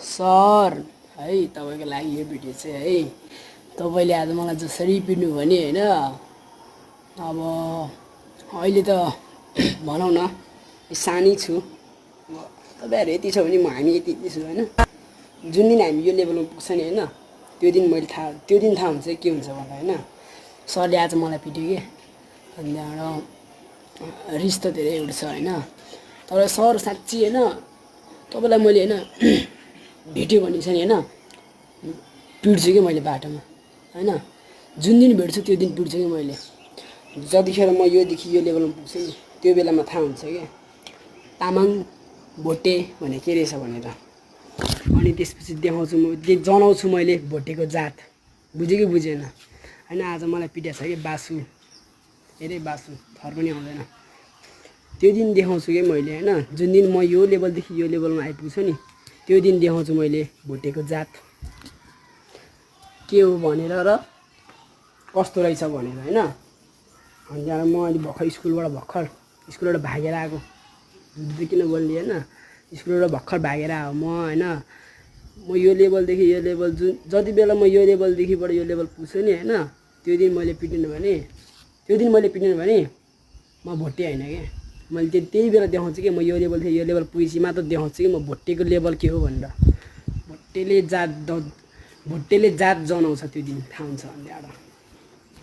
sir है तपाईँको लागि यो भिडियो चाहिँ है तपाईँले आज मलाई जसरी पिट्नु भने होइन अब अहिले त भनौँ न सानै छु तपाईँहरू यति छ भने हामी यति छु होइन जुन दिन हामी यो लेभलमा पुग्छ नि होइन त्यो दिन थाहा हुन्छ के हुन्छ भन्दा होइन सरले आज मलाई पिट्यो कि अनि त्यहाँबाट रिस त धेरै उठ्छ होइन तर सर साँच्ची होइन तपाईँलाई मैले होइन भेट्यो भने चाहिँ होइन पिट्छु कि मैले बाटोमा होइन जुन दिन भेट्छु त्यो दिन पिट्छु कि मैले जतिखेर म योदेखि यो लेभलमा पुग्छु नि त्यो बेलामा थाहा हुन्छ कि तामाङ भोटे भने के रहेछ भनेर अनि त्यसपछि देखाउँछु म जनाउँछु मैले भोटेको जात बुझ्यो कि बुझेन होइन आज मलाई पिटेको छ कि बासु हेरे बासु थर पनि आउँदैन त्यो दिन देखाउँछु कि मैले होइन जुन दिन म यो लेभलदेखि यो लेभलमा आइपुग्छु नि त्यो दिन देखाउँछु मैले भोटेको जात के हो भनेर र कस्तो रहेछ भनेर होइन अनि त्यहाँबाट म अहिले स्कुलबाट भागेर आएको किन बोल्ने होइन स्कुलबाट भर्खर भागेर आएको म होइन म यो लेभलदेखि यो लेभल जति बेला म यो लेभलदेखिबाट यो लेभल पुग्छु नि होइन त्यो दिन मैले पिटिनु भने म भोटे होइन कि मैले त्यही बेला देखाउँछु कि म यो लेभलदेखि यो लेभल पुगेपछि मात्र देखाउँछु कि म भोटेको लेभल के हो भनेर भोटेले जात जनाउँछ त्यो दिन थाहा हुन्छ अनि त्यहाँबाट